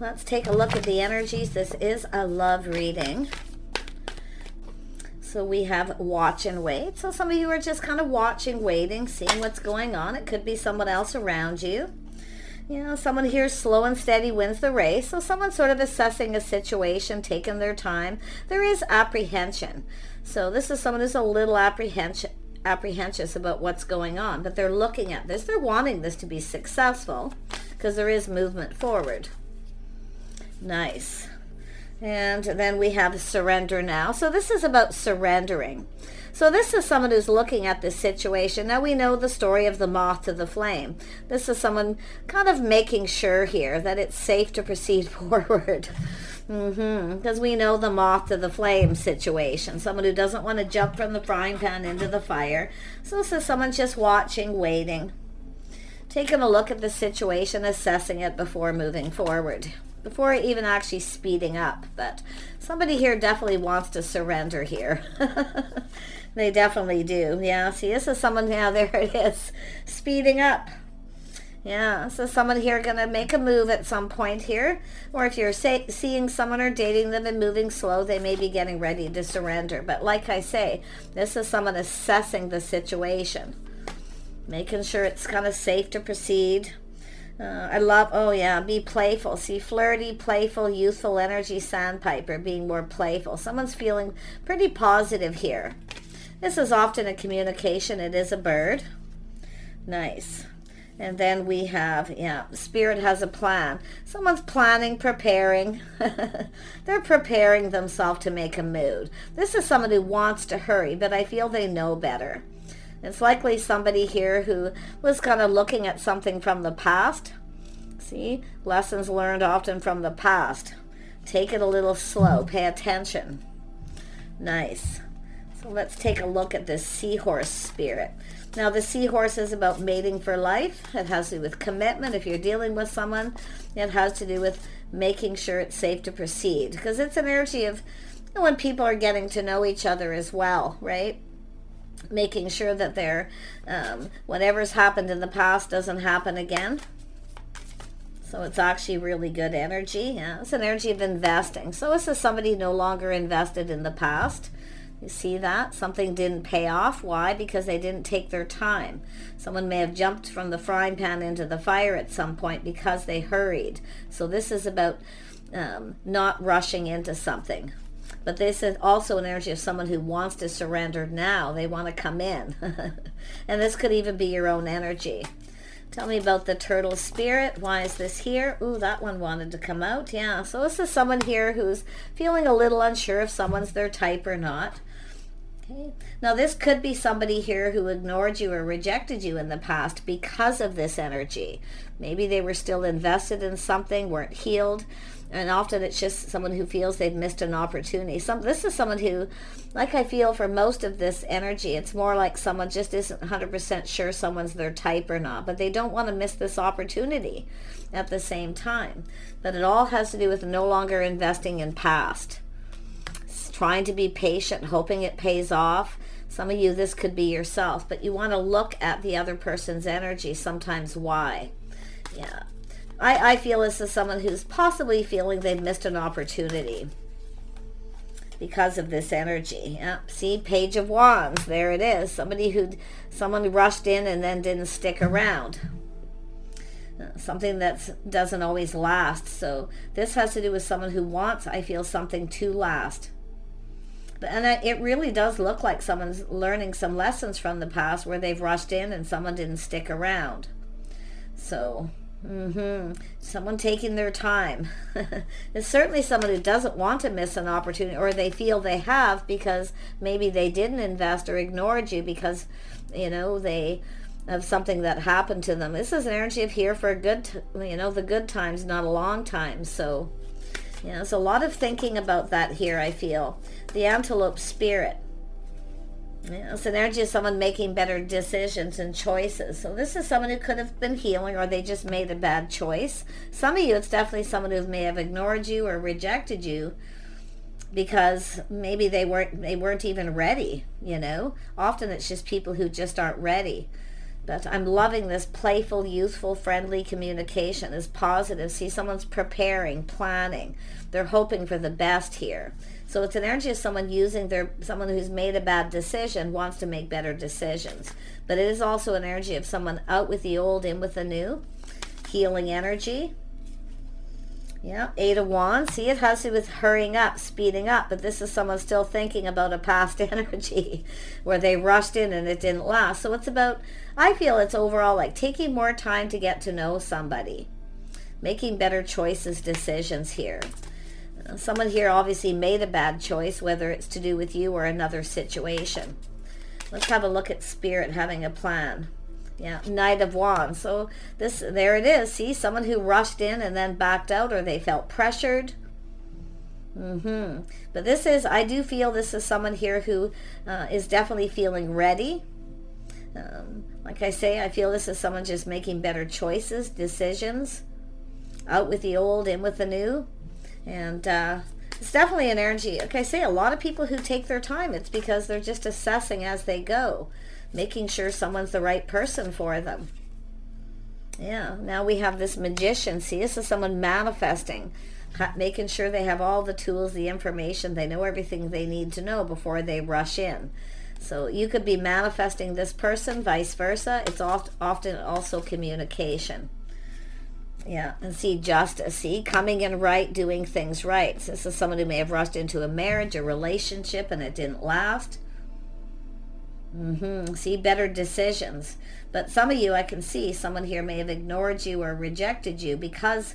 Let's take a look at the energies. This is a love reading. So we have watch and wait. So some of you are just kind of watching, waiting, seeing what's going on. It could be someone else around you. You know, someone here slow and steady wins the race. So someone's sort of assessing a situation, taking their time. There is apprehension. So this is someone who's a little apprehensive about what's going on, but they're looking at this. They're wanting this to be successful because there is movement forward. Nice. And then we have surrender now. So this is about surrendering. So this is someone who's looking at this situation. Now we know the story of the moth to the flame. This is someone kind of making sure here that it's safe to proceed forward. Because we know the moth to the flame situation. Someone who doesn't want to jump from the frying pan into the fire. So this is someone just watching, waiting, taking a look at the situation, assessing it before moving forward, before even actually speeding up. But somebody here definitely wants to surrender here. They definitely do. Yeah, see, this is someone, yeah, there it is, speeding up. Yeah, so someone here going to make a move at some point here. Or if you're seeing someone or dating them and moving slow, they may be getting ready to surrender. But like I say, this is someone assessing the situation, making sure it's kind of safe to proceed. I love, oh yeah, be playful. See, flirty, playful, youthful energy, sandpiper, being more playful. Someone's feeling pretty positive here. This is often a communication. It is a bird. Nice. And then we have, yeah, spirit has a plan. Someone's planning, preparing. They're preparing themselves to make a move. This is someone who wants to hurry, but I feel they know better. It's likely somebody here who was kind of looking at something from the past. See, lessons learned often from the past. Take it a little slow. Pay attention. Nice. So let's take a look at this seahorse spirit. Now the seahorse is about mating for life. It has to do with commitment. If you're dealing with someone, it has to do with making sure it's safe to proceed. Because it's an energy of when people are getting to know each other as well, right? Making sure that they're, whatever's happened in the past doesn't happen again. So it's actually really good energy. Yeah, it's an energy of investing. So this is somebody no longer invested in the past. You see that? Something didn't pay off. Why? Because they didn't take their time. Someone may have jumped from the frying pan into the fire at some point because they hurried. So this is about not rushing into something. But this is also an energy of someone who wants to surrender now. They want to come in. And this could even be your own energy. Tell me about the turtle spirit. Why is this here? Ooh, that one wanted to come out. Yeah, so this is someone here who's feeling a little unsure if someone's their type or not. Okay. Now this could be somebody here who ignored you or rejected you in the past because of this energy. Maybe they were still invested in something, weren't healed. And often it's just someone who feels they've missed an opportunity. This is someone who, like I feel for most of this energy, it's more like someone just isn't 100% sure someone's their type or not. But they don't want to miss this opportunity at the same time. But it all has to do with no longer investing in past. It's trying to be patient, hoping it pays off. Some of you, this could be yourself. But you want to look at the other person's energy, sometimes why. Yeah. I feel this is someone who's possibly feeling they've missed an opportunity because of this energy. Yeah, see, Page of Wands, there it is. Someone rushed in and then didn't stick around. Something that doesn't always last. So this has to do with someone who wants, I feel, something to last. And it really does look like someone's learning some lessons from the past where they've rushed in and someone didn't stick around. So someone taking their time. It's certainly someone who doesn't want to miss an opportunity, or they feel they have because maybe they didn't invest or ignored you because, you know, they have something that happened to them. This is an energy of here for a good, the good times, not a long time. So, there's a lot of thinking about that here, I feel. The antelope spirit. Yeah, it's an energy of someone making better decisions and choices. So this is someone who could have been healing, or they just made a bad choice. Some of you, it's definitely someone who may have ignored you or rejected you because maybe they weren't even ready. Often it's just people who just aren't ready. But I'm loving this playful, youthful, friendly communication is positive. See, someone's preparing, planning. They're hoping for the best here. So it's an energy of someone someone who's made a bad decision wants to make better decisions. But it is also an energy of someone out with the old, in with the new. Healing energy. Yeah, 8 of Wands. See, it has to do with hurrying up, speeding up, but this is someone still thinking about a past energy where they rushed in and it didn't last. So it's about, I feel it's overall like taking more time to get to know somebody, making better choices, decisions here. Someone here obviously made a bad choice, whether it's to do with you or another situation. Let's have a look at Spirit having a plan. Yeah, Knight of Wands. So there it is. See, someone who rushed in and then backed out, or they felt pressured. But this is, I do feel this is someone here who is definitely feeling ready. Like I say, I feel this is someone just making better choices, decisions. Out with the old, in with the new. And it's definitely an energy. Like I say, a lot of people who take their time, it's because they're just assessing as they go, making sure someone's the right person for them. Yeah, now we have this Magician. See, this is someone manifesting, making sure they have all the tools, the information, they know everything they need to know before they rush in. So you could be manifesting this person, vice versa. It's often also communication. Yeah, and see, Justice. See, coming in right, doing things right. So this is someone who may have rushed into a marriage, a relationship, and it didn't last. See, better decisions. But some of you, I can see someone here may have ignored you or rejected you because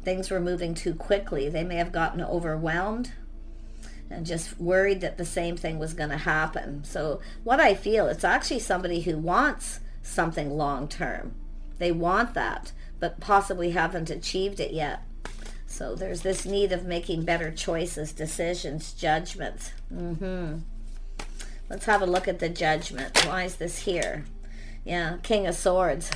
things were moving too quickly. They may have gotten overwhelmed and just worried that the same thing was going to happen. So what I feel, it's actually somebody who wants something long term. They want that, but possibly haven't achieved it yet. So there's this need of making better choices, decisions, judgments. Let's have a look at the Judgment. Why is this here? Yeah, King of Swords.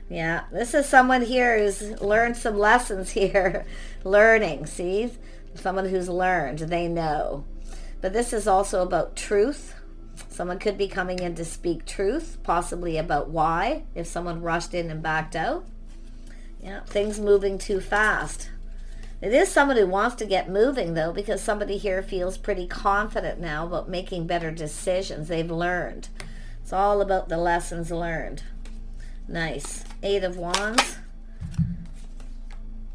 Yeah, this is someone here who's learned some lessons here. Learning, see? Someone who's learned, they know. But this is also about truth. Someone could be coming in to speak truth, possibly about why, if someone rushed in and backed out. Yeah, things moving too fast. It is someone who wants to get moving, though, because somebody here feels pretty confident now about making better decisions. They've learned. It's all about the lessons learned. Nice. 8 of Wands.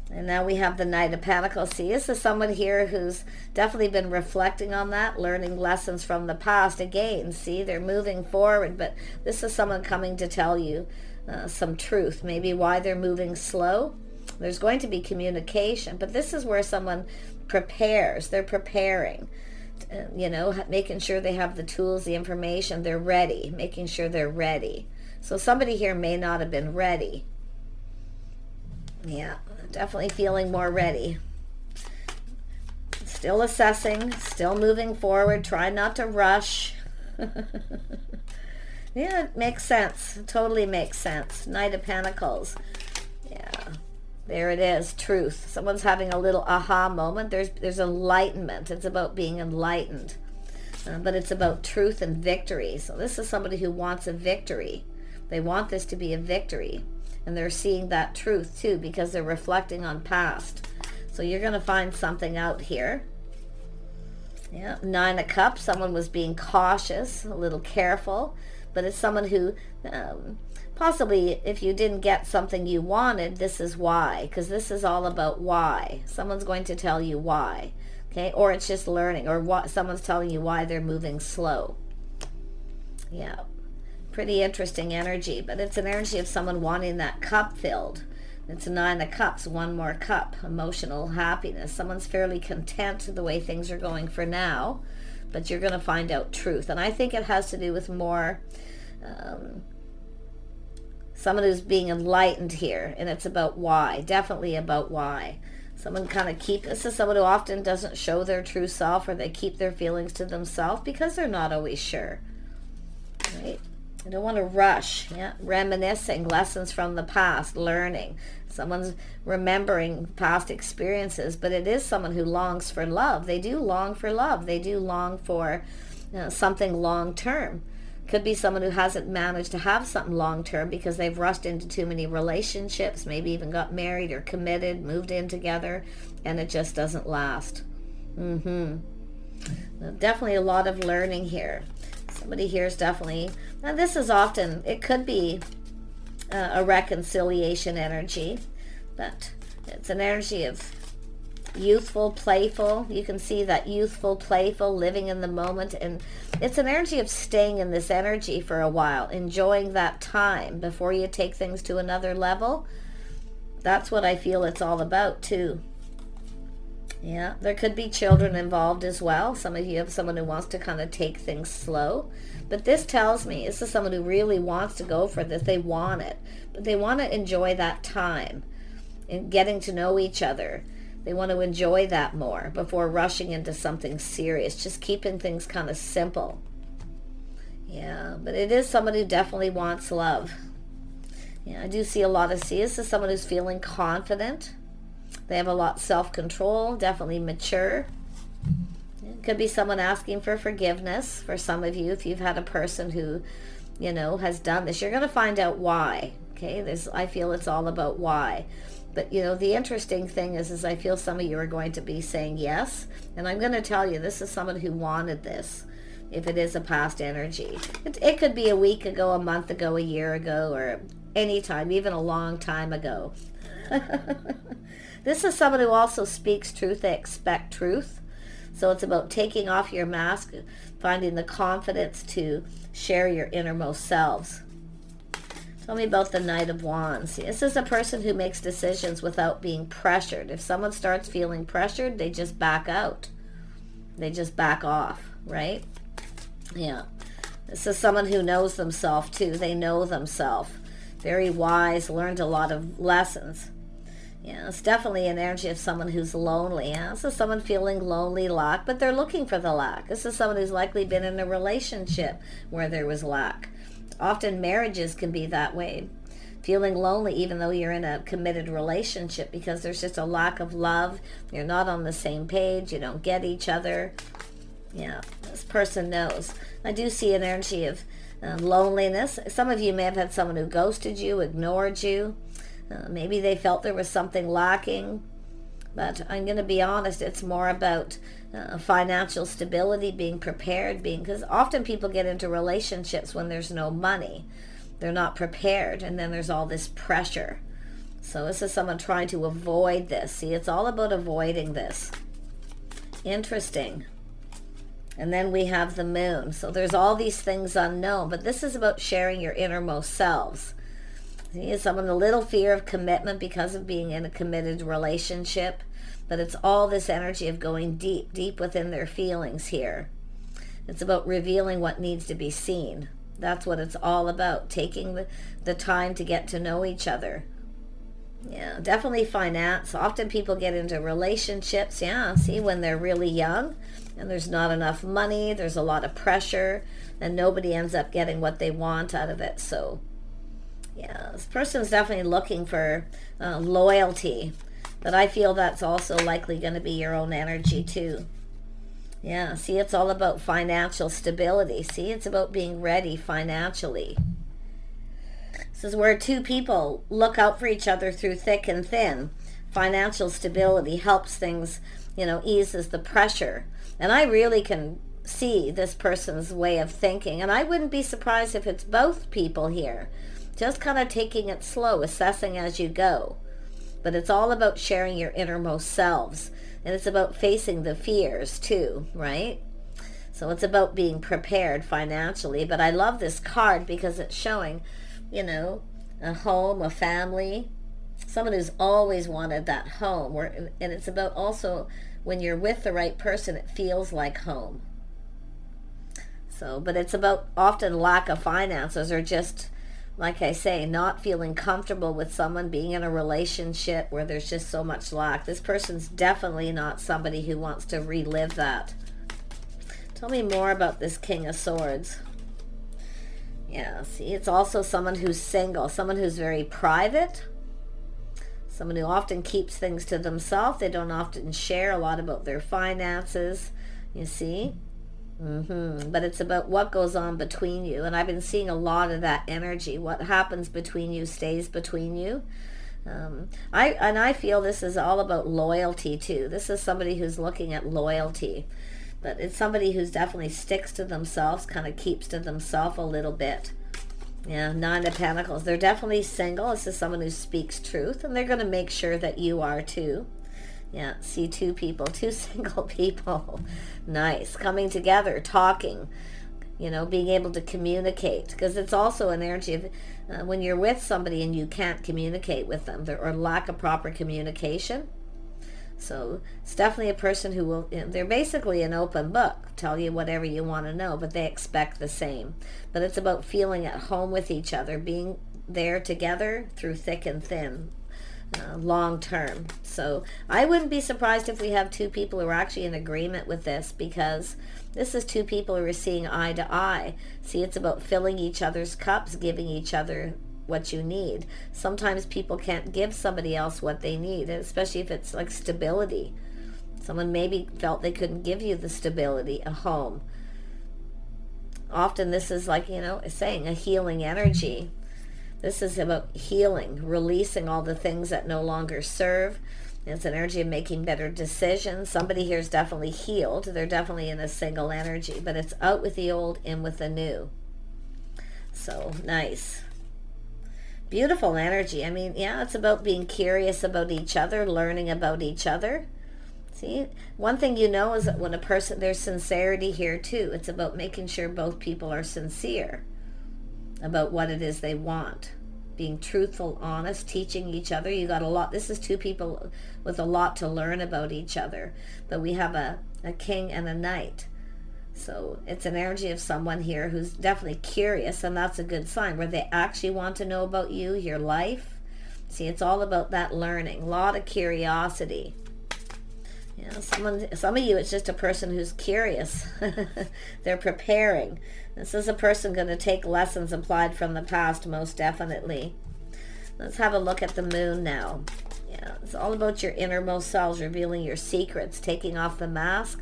And now we have the Knight of Pentacles. See, this is someone here who's definitely been reflecting on that, learning lessons from the past. Again, see, they're moving forward, but this is someone coming to tell you some truth, maybe why they're moving slow. There's going to be communication, but this is where someone prepares. They're preparing, making sure they have the tools, the information, they're ready, making sure they're ready. So somebody here may not have been ready. Yeah, definitely feeling more ready. Still assessing, still moving forward, try not to rush. Yeah, it makes sense. It totally makes sense. Knight of Pentacles. Yeah. There it is, truth. Someone's having a little aha moment. There's enlightenment. It's about being enlightened. But it's about truth and victory. So this is somebody who wants a victory. They want this to be a victory. And they're seeing that truth too because they're reflecting on past. So you're going to find something out here. Yeah, 9 of Cups. Someone was being cautious, a little careful. But it's someone who... possibly if you didn't get something you wanted, this is why, because this is all about why. Someone's going to tell you why, okay? Or it's just learning, or what someone's telling you why they're moving slow. Yeah, pretty interesting energy, but it's an energy of someone wanting that cup filled. It's a 9 of Cups, one more cup, emotional happiness. Someone's fairly content the way things are going for now, but you're going to find out truth. And I think it has to do with more... someone who's being enlightened here, and it's about why, definitely about why. Someone kind of this is someone who often doesn't show their true self, or they keep their feelings to themselves because they're not always sure, right? They don't want to rush. Yeah, reminiscing, lessons from the past, learning. Someone's remembering past experiences, but it is someone who longs for love. They do long for love. They do long for something long term. Could be someone who hasn't managed to have something long-term because they've rushed into too many relationships, maybe even got married or committed, moved in together, and it just doesn't last. Definitely a lot of learning here. Somebody here is definitely, now this is often, it could be a reconciliation energy, but it's an energy of youthful, playful. You can see that youthful, playful, living in the moment, and it's an energy of staying in this energy for a while, enjoying that time before you take things to another level. That's what I feel it's all about too. Yeah, there could be children involved as well. Some of you have someone who wants to kind of take things slow. But this tells me this is someone who really wants to go for this. They want it. But they want to enjoy that time and getting to know each other. They want to enjoy that more before rushing into something serious. Just keeping things kind of simple. Yeah, but it is someone who definitely wants love. Yeah, I do see a lot of This is someone who's feeling confident. They have a lot of self-control, definitely mature. It could be someone asking for forgiveness for some of you. If you've had a person who, has done this, you're going to find out why. Okay, I feel it's all about why. But, the interesting thing is I feel some of you are going to be saying yes. And I'm going to tell you, this is someone who wanted this, if it is a past energy. It could be a week ago, a month ago, a year ago, or any time, even a long time ago. This is someone who also speaks truth. They expect truth. So it's about taking off your mask, finding the confidence to share your innermost selves. Tell me about the Knight of Wands. This is a person who makes decisions without being pressured. If someone starts feeling pressured, they just back out. They just back off, right? Yeah. This is someone who knows themselves too. They know themselves. Very wise, learned a lot of lessons. Yeah, it's definitely an energy of someone who's lonely. Yeah? This is someone feeling lonely, lack, but they're looking for the lack. This is someone who's likely been in a relationship where there was lack. Often marriages can be that way. Feeling lonely even though you're in a committed relationship because there's just a lack of love. You're not on the same page. You don't get each other. Yeah, this person knows. I do see an energy of loneliness. Some of you may have had someone who ghosted you, ignored you. Maybe they felt there was something lacking, but I'm going to be honest, it's more about financial stability, being prepared, because often people get into relationships when there's no money. They're not prepared, and then there's all this pressure. So this is someone trying to avoid this. See, it's all about avoiding this. Interesting. And then we have the Moon. So there's all these things unknown, but this is about sharing your innermost selves. Someone a little fear of commitment because of being in a committed relationship, but it's all this energy of going deep, deep within their feelings here. It's about revealing what needs to be seen. That's what it's all about, taking the time to get to know each other. Yeah, definitely finance. Often people get into relationships, when they're really young and there's not enough money, there's a lot of pressure, and nobody ends up getting what they want out of it. So yeah, this person's definitely looking for loyalty, but I feel that's also likely going to be your own energy too. Yeah, see, it's all about financial stability. See, it's about being ready financially. This is where two people look out for each other through thick and thin. Financial stability helps things, eases the pressure. And I really can see this person's way of thinking, and I wouldn't be surprised if it's both people here. Just kind of taking it slow, assessing as you go. But it's all about sharing your innermost selves. And it's about facing the fears too, right? So it's about being prepared financially. But I love this card because it's showing, a home, a family. Someone who's always wanted that home. And it's about also when you're with the right person, it feels like home. So, but it's about often lack of finances or just, like I say, not feeling comfortable with someone, being in a relationship where there's just so much lack. This person's definitely not somebody who wants to relive that. Tell me more about this King of Swords. Yeah, see, it's also someone who's single, someone who's very private, someone who often keeps things to themselves. They don't often share a lot about their finances, you see. But it's about what goes on between you. And I've been seeing a lot of that energy. What happens between you stays between you. I feel this is all about loyalty too. This is somebody who's looking at loyalty. But it's somebody who's definitely sticks to themselves, kind of keeps to themselves a little bit. Yeah, Nine of Pentacles. They're definitely single. This is someone who speaks truth, and they're going to make sure that you are too. Yeah, see two people, two single people. Nice. Coming together, talking, being able to communicate. Because it's also an energy of when you're with somebody and you can't communicate with them, or lack of proper communication. So it's definitely a person who will, they're basically an open book, tell you whatever you want to know, but they expect the same. But it's about feeling at home with each other, being there together through thick and thin, long term. So I wouldn't be surprised if we have two people who are actually in agreement with this, because this is two people who are seeing eye to eye. See, it's about filling each other's cups, giving each other what you need. Sometimes people can't give somebody else what they need, especially if it's like stability. Someone maybe felt they couldn't give you the stability, a home. Often this is like, saying a healing energy. This is about healing, releasing all the things that no longer serve. It's an energy of making better decisions. Somebody here is definitely healed. They're definitely in a single energy, but it's out with the old, in with the new. So nice. Beautiful energy. I mean, yeah, it's about being curious about each other, learning about each other. See, one thing is that when a person, there's sincerity here too. It's about making sure both people are sincere about what it is they want. Being truthful, honest, teaching each other. You got a lot. This is two people with a lot to learn about each other. But we have a king and a knight. So it's an energy of someone here who's definitely curious, and that's a good sign, where they actually want to know about you, your life. See, it's all about that learning, a lot of curiosity. Some of you, it's just a person who's curious. They're preparing. This is a person going to take lessons applied from the past, most definitely. Let's have a look at the moon now. Yeah, it's all about your innermost selves, revealing your secrets, taking off the mask.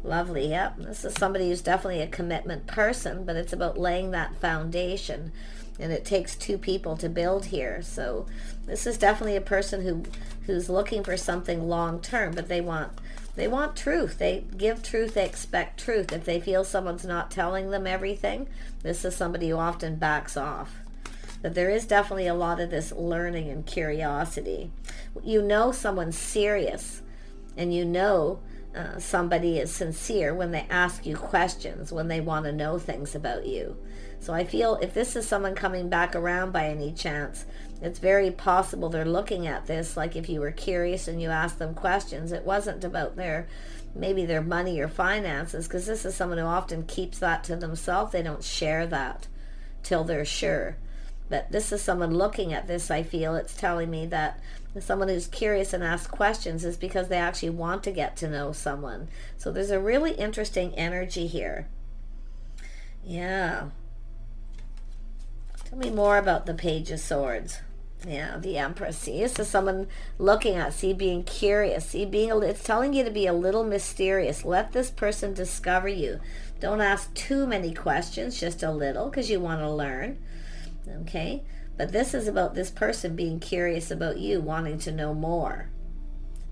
Lovely, yep. This is somebody who's definitely a commitment person, but it's about laying that foundation. And it takes two people to build here. So this is definitely a person who's looking for something long term, but they want truth. They give truth, they expect truth. If they feel someone's not telling them everything, this is somebody who often backs off. But there is definitely a lot of this learning and curiosity. Someone's serious, and somebody is sincere when they ask you questions, when they want to know things about you. So I feel if this is someone coming back around by any chance, it's very possible they're looking at this like if you were curious and you asked them questions, it wasn't about maybe their money or finances, because this is someone who often keeps that to themselves. They don't share that till they're sure. But this is someone looking at this, I feel it's telling me that someone who's curious and asks questions is because they actually want to get to know someone. So there's a really interesting energy here. Yeah. Tell me more about the Page of Swords. Yeah, the Empress. See, this is someone looking at, being curious. It's telling you to be a little mysterious. Let this person discover you. Don't ask too many questions, just a little, because you want to learn. Okay? But this is about this person being curious about you, wanting to know more.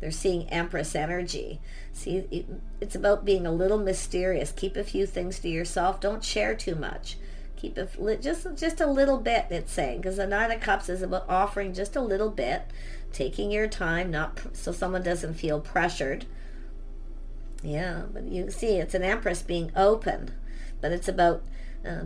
They're seeing Empress energy. See, it's about being a little mysterious. Keep a few things to yourself. Don't share too much. Keep it just a little bit, it's saying, because the Nine of Cups is about offering just a little bit, taking your time, not so someone doesn't feel pressured. Yeah, but you see, it's an Empress being open, but it's about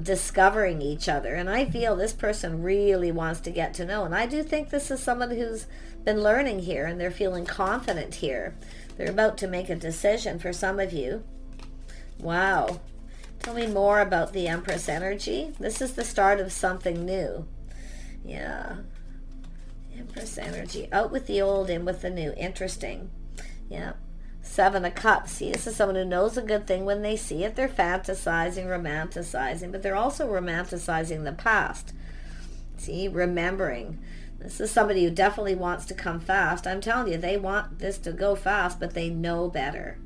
discovering each other. And I feel this person really wants to get to know, and I do think this is someone who's been learning here, and they're feeling confident here. They're about to make a decision for some of you. Wow. Tell me more about the Empress energy. This is the start of something new. Yeah. Empress energy. Out with the old, in with the new. Interesting. Yeah. Seven of Cups. See, this is someone who knows a good thing when they see it. They're fantasizing, romanticizing, but they're also romanticizing the past. See, remembering. This is somebody who definitely wants to come fast. I'm telling you, they want this to go fast, but they know better.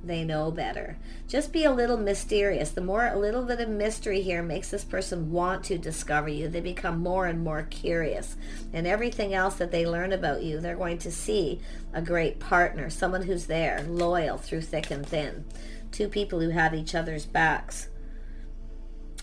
They know better. Just be a little mysterious. A little bit of mystery here makes this person want to discover you. They become more and more curious. And everything else that they learn about you, they're going to see a great partner, someone who's there, loyal through thick and thin. Two people who have each other's backs.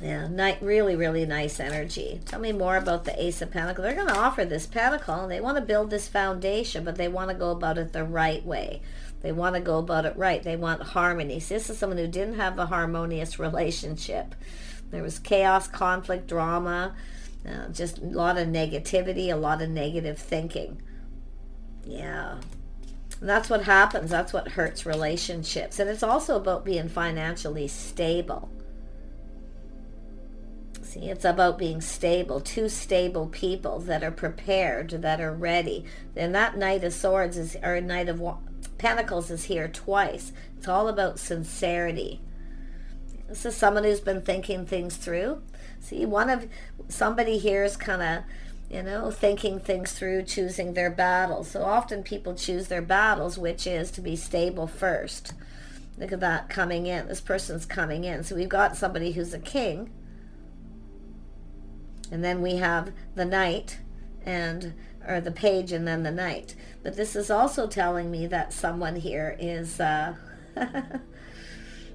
Yeah, really, really nice energy. Tell me more about the Ace of Pentacles. They're going to offer this pentacle, and they want to build this foundation, but they want to go about it the right way. They want to go about it right. They want harmony. So this is someone who didn't have a harmonious relationship. There was chaos, conflict, drama, just a lot of negativity, a lot of negative thinking. Yeah. And that's what happens. That's what hurts relationships. And it's also about being financially stable. See, it's about being stable. Two stable people that are prepared, that are ready. And that Knight of Swords or Knight of Pentacles is here twice. It's all about sincerity. This is someone who's been thinking things through. See, somebody here is kind of, thinking things through, choosing their battles. So often people choose their battles, which is to be stable first. Look at that coming in. This person's coming in. So we've got somebody who's a king. And then we have the Knight or the Page and then the Knight. But this is also telling me that someone here is,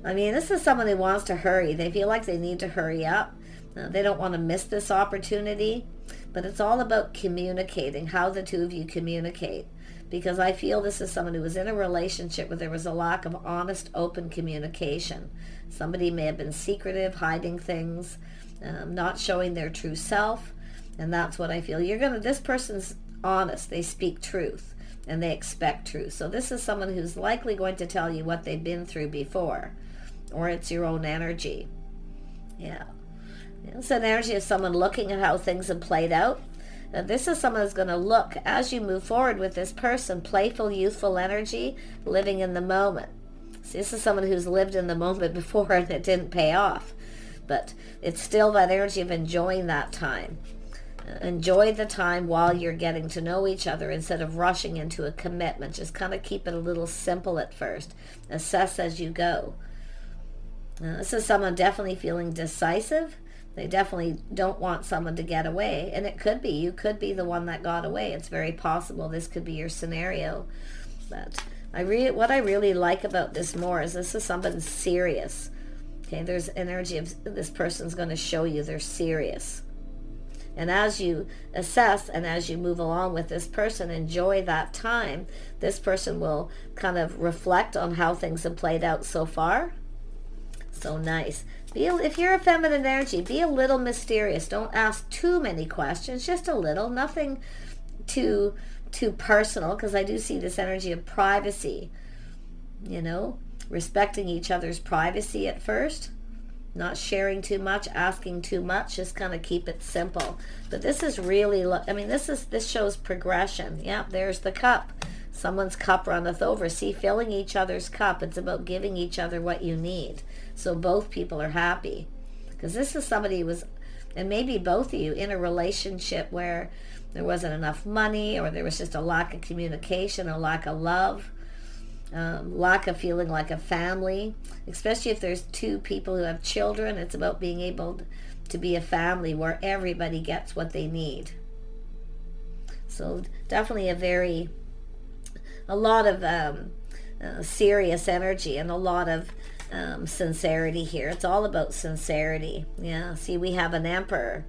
this is someone who wants to hurry. They feel like they need to hurry up. They don't want to miss this opportunity. But it's all about communicating, how the two of you communicate. Because I feel this is someone who was in a relationship where there was a lack of honest, open communication. Somebody may have been secretive, hiding things, not showing their true self. And that's what I feel. This person's honest. They speak truth and they expect truth. So this is someone who's likely going to tell you what they've been through before, or it's your own energy. Yeah. It's an energy of someone looking at how things have played out. Now, this is someone who's going to look as you move forward with this person, playful, youthful energy, living in the moment. See, this is someone who's lived in the moment before and it didn't pay off. But it's still that energy of enjoying that time. Enjoy the time while you're getting to know each other instead of rushing into a commitment. Just kind of keep it a little simple at first. Assess as you go. This is someone definitely feeling decisive. They definitely don't want someone to get away. And it could be. You could be the one that got away. It's very possible this could be your scenario. But what I really like about this more is this is someone serious. Okay, there's energy of this person's going to show you they're serious. And as you assess and as you move along with this person, enjoy that time. This person will kind of reflect on how things have played out so far. So nice. If you're a feminine energy, be a little mysterious. Don't ask too many questions, just a little. Nothing too personal, because I do see this energy of privacy. Respecting each other's privacy at first. Not sharing too much, asking too much, just kind of keep it simple. But this is really, this shows progression. Yeah, there's the cup. Someone's cup runneth over. See, filling each other's cup. It's about giving each other what you need. So both people are happy. Because this is somebody who was, and maybe both of you, in a relationship where there wasn't enough money, or there was just a lack of communication, a lack of love. Lack of feeling like a family, especially if there's two people who have children. It's about being able to be a family where everybody gets what they need. So definitely a lot of serious energy and a lot of sincerity here. It's all about sincerity. Yeah, see, we have an Emperor.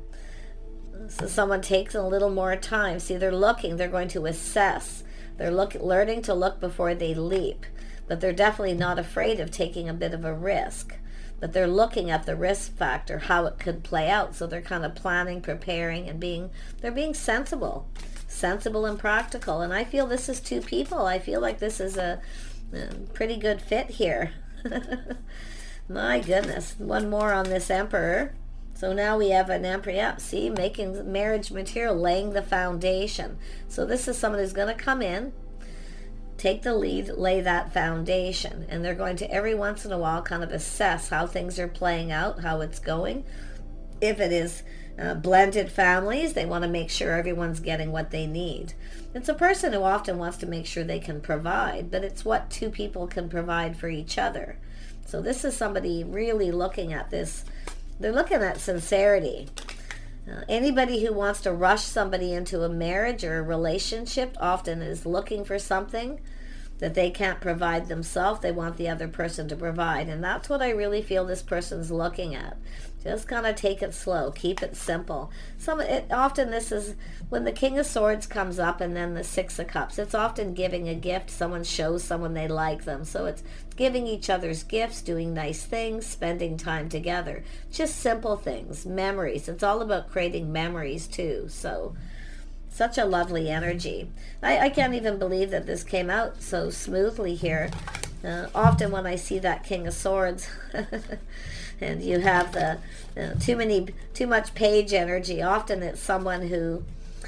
So someone takes a little more time. See, they're going to assess. They're learning to look before they leap, but they're definitely not afraid of taking a bit of a risk. But they're looking at the risk factor, how it could play out. So they're kind of planning, preparing, and they're being sensible and practical. And I feel this is two people. I feel like this is a pretty good fit here. My goodness. One more on this Emperor. So now we have an Emperor, yeah, see, making marriage material, laying the foundation. So this is someone who's going to come in, take the lead, lay that foundation. And they're going to every once in a while kind of assess how things are playing out, how it's going. If it is blended families, they want to make sure everyone's getting what they need. It's a person who often wants to make sure they can provide, but it's what two people can provide for each other. So this is somebody really looking at this. They're looking at sincerity. Anybody who wants to rush somebody into a marriage or a relationship often is looking for something that they can't provide themselves. They want the other person to provide. And that's what I really feel this person's looking at. Just kind of take it slow. Keep it simple. Often this is when the King of Swords comes up and then the Six of Cups. It's often giving a gift. Someone shows someone they like them. So it's giving each other's gifts, doing nice things, spending time together. Just simple things. Memories. It's all about creating memories too. So such a lovely energy. I can't even believe that this came out so smoothly here. Often when I see that King of Swords and you have the too much page energy, often it's someone who,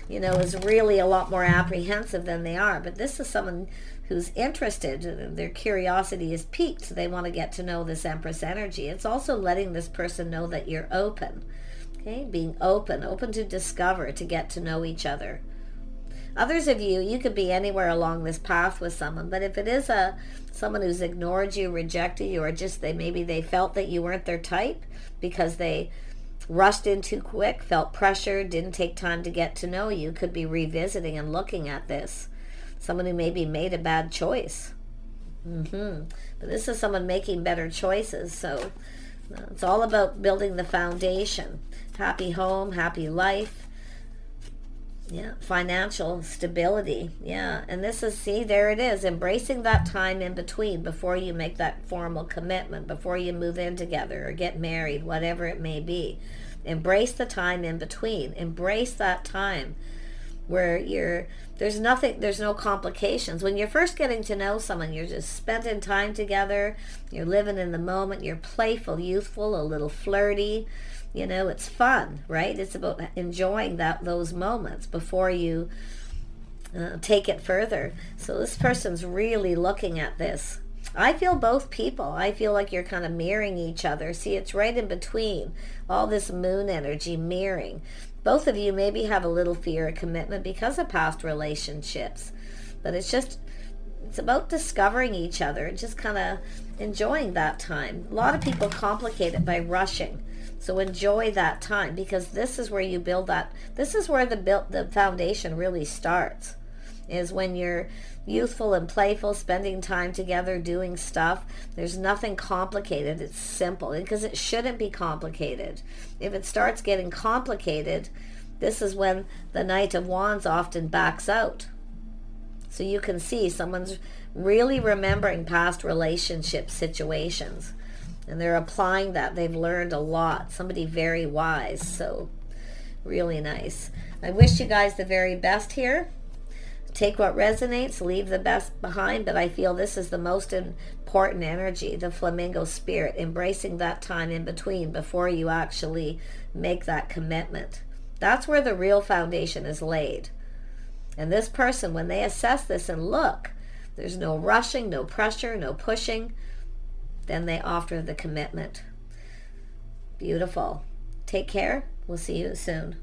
is really a lot more apprehensive than they are. But this is someone who's interested. Their curiosity is piqued. They want to get to know this Empress energy. It's also letting this person know that you're open. Okay, being open to discover, to get to know each other. Others of you could be anywhere along this path with someone, but if it is someone who's ignored you, rejected you, or just maybe they felt that you weren't their type because they rushed in too quick, felt pressure, didn't take time to get to know you, could be revisiting and looking at this. Someone who maybe made a bad choice. But this is someone making better choices, so it's all about building the foundation. Happy home, happy life. Yeah, financial stability. Yeah, and this is, see, there it is. Embracing that time in between before you make that formal commitment, before you move in together or get married, whatever it may be. Embrace the time in between. Embrace that time where there's no complications. When you're first getting to know someone, you're just spending time together, you're living in the moment, you're playful, youthful, a little flirty. It's fun, right? It's about enjoying those moments before you take it further. So this person's really looking at this. I feel both people. I feel like you're kind of mirroring each other. See, it's right in between. All this moon energy mirroring. Both of you maybe have a little fear of commitment because of past relationships. But it's about discovering each other and just kind of enjoying that time. A lot of people complicate it by rushing. So enjoy that time, because this is where you build that. This is where the foundation really starts, is when you're youthful and playful, spending time together, doing stuff. There's nothing complicated. It's simple, because it shouldn't be complicated. If it starts getting complicated, this is when the Knight of Wands often backs out. So you can see someone's really remembering past relationship situations. And they're applying that. They've learned a lot. Somebody very wise. So really nice. I wish you guys the very best here. Take what resonates. Leave the best behind. But I feel this is the most important energy. The flamingo spirit. Embracing that time in between before you actually make that commitment. That's where the real foundation is laid. And this person, when they assess this and look, there's no rushing, no pressure, no pushing. Then they offer the commitment. Beautiful. Take care. We'll see you soon.